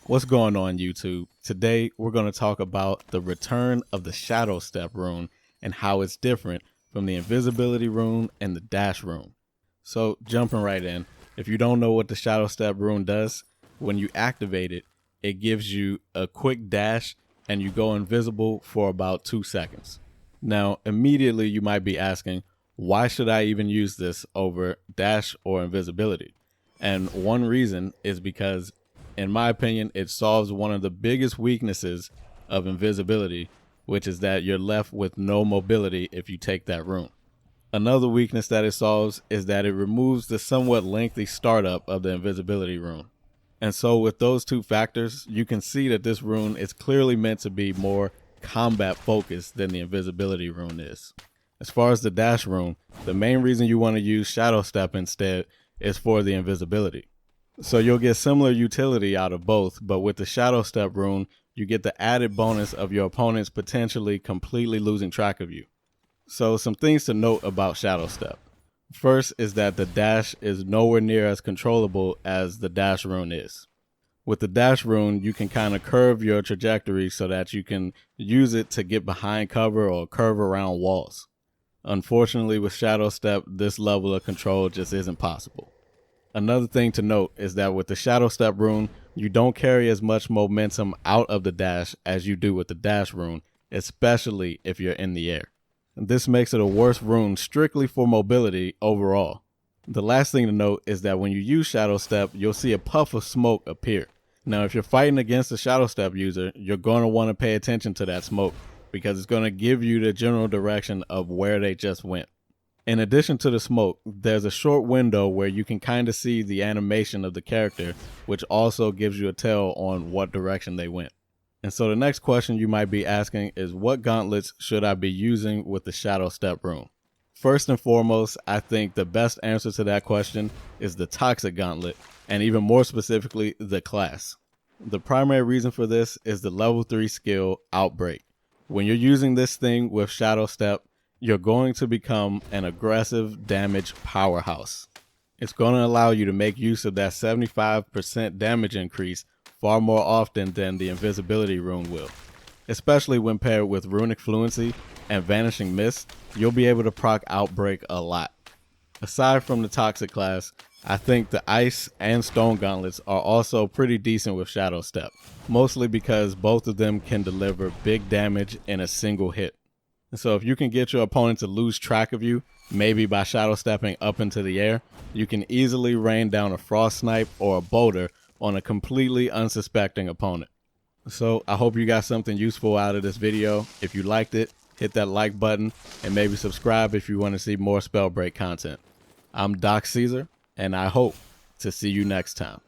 What's going on, YouTube? Today we're going to talk about the return of the Shadowstep Rune and how it's different from the invisibility rune and the dash rune. So jumping right in, if you don't know what the Shadowstep Rune does, when you activate it, it gives you a quick dash and you go invisible for about 2 seconds. Now immediately you might be asking, why should I even use this over dash or invisibility? And one reason is because, in my opinion, it solves one of the biggest weaknesses of invisibility, which is that you're left with no mobility if you take that rune. Another weakness that it solves is that it removes the somewhat lengthy startup of the invisibility rune. And so with those two factors, you can see that this rune is clearly meant to be more combat focused than the invisibility rune is. As far as the dash rune, the main reason you want to use Shadowstep instead is for the invisibility. So you'll get similar utility out of both, but with the Shadowstep rune, you get the added bonus of your opponents potentially completely losing track of you. So some things to note about Shadowstep. First is that the dash is nowhere near as controllable as the dash rune is. With the dash rune, you can kind of curve your trajectory so that you can use it to get behind cover or curve around walls. Unfortunately, with Shadowstep, this level of control just isn't possible. Another thing to note is that with the Shadowstep rune, you don't carry as much momentum out of the dash as you do with the dash rune, especially if you're in the air. This makes it a worse rune strictly for mobility overall. The last thing to note is that when you use Shadowstep, you'll see a puff of smoke appear. Now, if you're fighting against a Shadowstep user, you're going to want to pay attention to that smoke because it's going to give you the general direction of where they just went. In addition to the smoke, there's a short window where you can kind of see the animation of the character, which also gives you a tell on what direction they went. And so the next question you might be asking is, what gauntlets should I be using with the Shadowstep rune? First and foremost, I think the best answer to that question is the Toxic Gauntlet, and even more specifically, the class. The primary reason for this is the level 3 skill, Outbreak. When you're using this thing with Shadowstep, you're going to become an aggressive damage powerhouse. It's going to allow you to make use of that 75% damage increase far more often than the invisibility rune will. Especially when paired with runic fluency and vanishing mist, you'll be able to proc Outbreak a lot. Aside from the toxic class, I think the ice and stone gauntlets are also pretty decent with Shadowstep, mostly because both of them can deliver big damage in a single hit. And so if you can get your opponent to lose track of you, maybe by Shadowstepping up into the air, you can easily rain down a frost snipe or a boulder on a completely unsuspecting opponent. So I hope you got something useful out of this video. If you liked it, hit that like button and maybe subscribe if you want to see more Spellbreak content. I'm Doc Caesar, and I hope to see you next time.